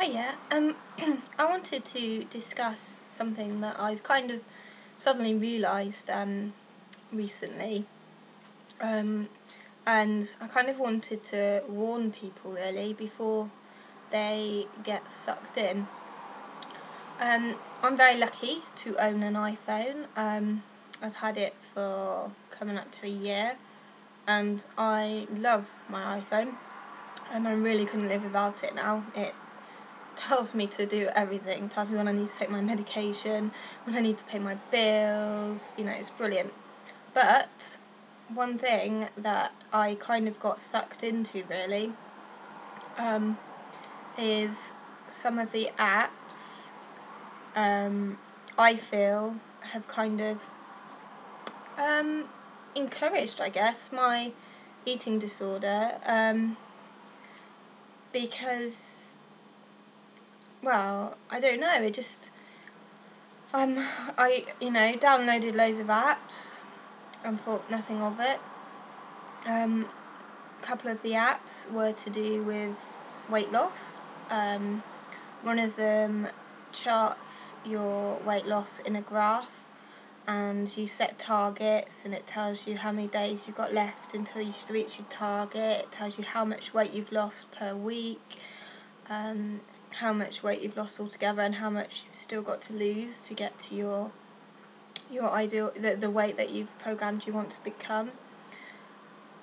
Oh yeah, I wanted to discuss something that I've kind of suddenly realised recently, and I kind of wanted to warn people really before they get sucked in. I'm very lucky to own an iPhone. I've had it for coming up to a year, and I love my iPhone, and I really couldn't live without it now. It tells me to do everything, tells me when I need to take my medication, when I need to pay my bills, it's brilliant. But one thing that I kind of got sucked into really is some of the apps I feel have kind of encouraged, I guess, my eating disorder because, well, I don't know, it just I downloaded loads of apps and thought nothing of it. A couple of the apps were to do with weight loss. One of them charts your weight loss in a graph, and you set targets, and it tells you how many days you've got left until you should reach your target. It tells you how much weight you've lost per week, how much weight you've lost altogether, and how much you've still got to lose to get to your ideal, the weight that you've programmed you want to become.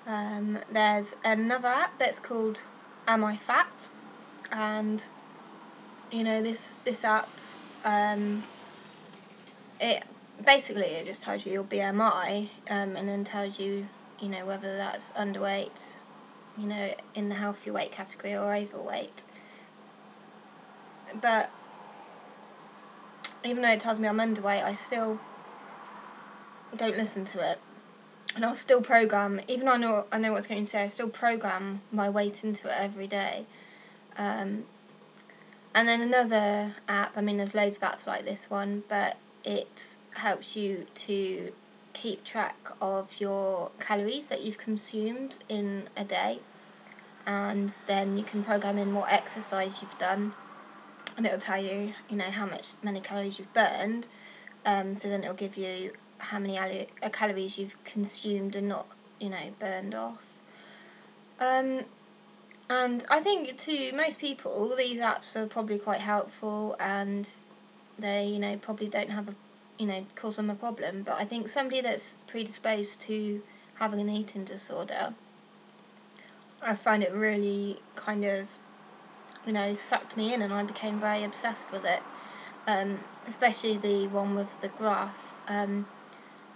There's another app that's called Am I Fat? And this app, it just tells you your BMI, and then tells you whether that's underweight, in the healthy weight category, or overweight. But even though it tells me I'm underweight, I still don't listen to it, and I'll still program, even though I know what's going to say, I still program my weight into it every day. And then another app, there's loads of apps like this one, but it helps you to keep track of your calories that you've consumed in a day, and then you can program in what exercise you've done, and it'll tell you, how many calories you've burned, so then it'll give you how many calories you've consumed and not, burned off. And I think to most people these apps are probably quite helpful, and they, probably don't have cause them a problem. But I think somebody that's predisposed to having an eating disorder, I find it really kind of, sucked me in, and I became very obsessed with it. Especially the one with the graph,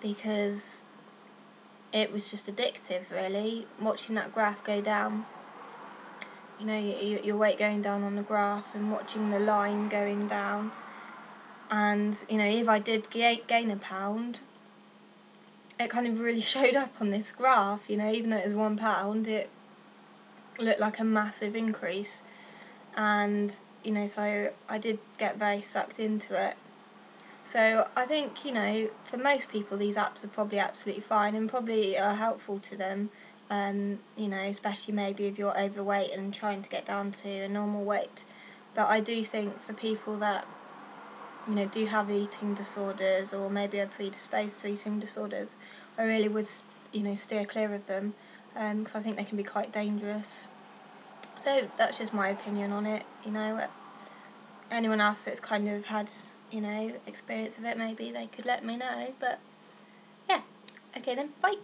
because it was just addictive, really, watching that graph go down. Your weight going down on the graph, and watching the line going down. And, if I did gain a pound, it kind of really showed up on this graph. Even though it was £1, it looked like a massive increase. And, so I did get very sucked into it. So I think, for most people these apps are probably absolutely fine and probably are helpful to them. Especially maybe if you're overweight and trying to get down to a normal weight. But I do think for people that, do have eating disorders, or maybe are predisposed to eating disorders, I really would, steer clear of them, because I think they can be quite dangerous. So that's just my opinion on it. Anyone else that's kind of had, experience of it, maybe they could let me know. But yeah, okay then, bye.